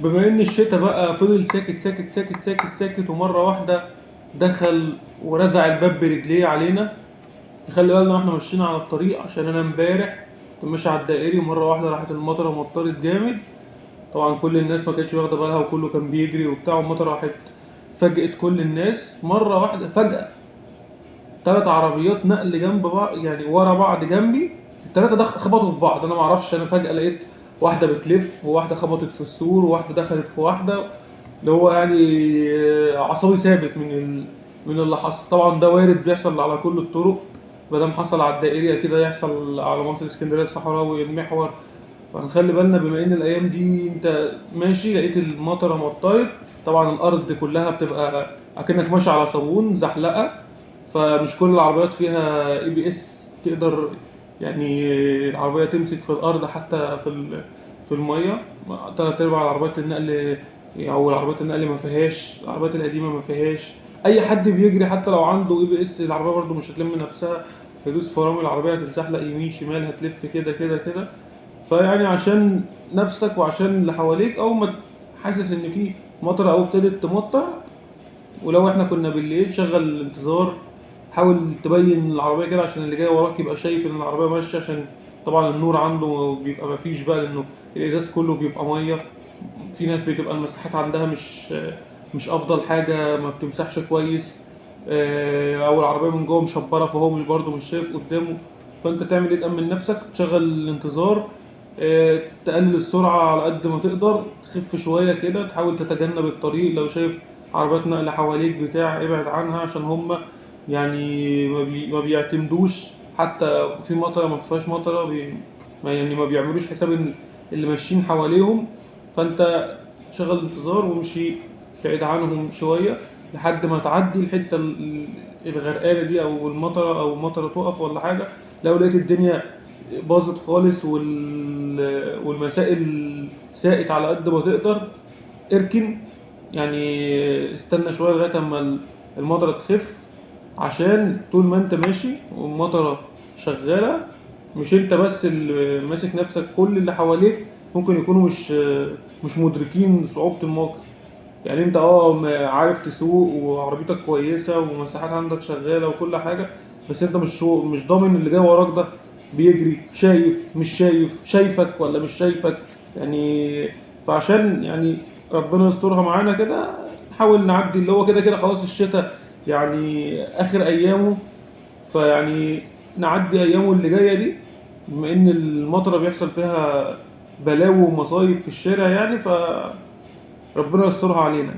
بما ان الشتاء بقى فضل ساكت ساكت ساكت ساكت ساكت، ومره واحده دخل ورزع الباب برجليه علينا. خلي بالنا واحنا ماشيين على الطريق، عشان انا امبارح كنت ماشي على الدائري ومره واحده راحت المطره مطرت جامد. طبعا كل الناس ما كانتش واخده بالها وكله كان بيجري وبتاع، والمطره راحت فاجئت كل الناس مره واحده فجاه. 3 عربيات نقل جنب بعض، يعني ورا بعض جنبي. التلاتة خبطوا في بعض، انا ما اعرفش. انا فجأة لقيت واحدة بتلف وواحدة خبطت في السور وواحدة دخلت في واحدة. اللي هو يعني عصبي ثابت من اللي حصل. طبعا ده وارد بيحصل على كل الطرق، ما دام حصل على الدائرية كده يحصل على مصر اسكندرية الصحراوي المحور. فنخلي بالنا بما ان الايام دي انت ماشي لقيت المطره مطرت. طبعا الارض كلها بتبقى اكنك ماشي على صابون زحلقه. فمش كل العربيات فيها اي بي اس تقدر يعني العربيه تمسك في الارض حتى في الميه. 3/4 العربيات النقل او العربيات النقل ما فيهاش، العربيات القديمه ما فيهاش. اي حد بيجري حتى لو عنده اي بي اس العربيه برده مش هتلم نفسها. هيدوس فرامل العربيه هتتزحلق يمين شمال هتلف كده كده كده. فيعني عشان نفسك وعشان اللي حواليك، اول ما حاسس ان في مطره او ابتدت تمطر، ولو احنا كنا بالليل شغل الانتظار. حاول تبين العربيه كده عشان اللي جاي وراك يبقى شايف ان العربيه ماشيه، عشان طبعا النور عنده بيبقى مفيش بقى لانه الازاز كله بيبقى ميه. في ناس بتبقى المساحات عندها مش افضل حاجه، ما بتمسحش كويس. او العربيه من جوه مشبره فهو مش برضه مش شايف قدامه. فانت تعمل ايه؟ تامن نفسك، تشغل الانتظار. تقلل السرعه على قد ما تقدر، تخف شويه كده، تحاول تتجنب الطريق. لو شايف عربيات نقل حواليك بتاع ابعد عنها، عشان هم يعني ما بيعتمدوش حتى في مطره ما فيهاش مطره يعني ما بيعملوش حساب ان اللي ماشيين حواليهم. فانت شغل الانتظار وامشي بعيد عنهم شويه لحد ما تعدي الحته الغرقانه دي، او المطره او المطره تقف ولا حاجه. لو لقيت الدنيا باظت خالص والمسائل ساقت على قد ما تقدر، اركن. يعني استنى شويه لغايه اما المطره تخف، عشان طول ما انت ماشي والمطره شغاله مش انت بس اللي ماسك نفسك، كل اللي حواليك ممكن يكونوا مش مدركين صعوبة الموقف. يعني انت عارف تسوق وعربيتك كويسة ومساحات عندك شغالة وكل حاجة، بس انت مش ضامن اللي جاي وراك ده بيجري شايف مش شايف، شايفك ولا مش شايفك يعني. فعشان يعني ربنا يسترها معانا كده، نحاول نعدي اللي هو كده كده خلاص الشتاء يعني آخر أيامه. فيعني نعدي أيامه اللي جاية دي، بما إن المطرة بيحصل فيها بلاوي ومصايب في الشارع يعني، فربنا يسترها علينا.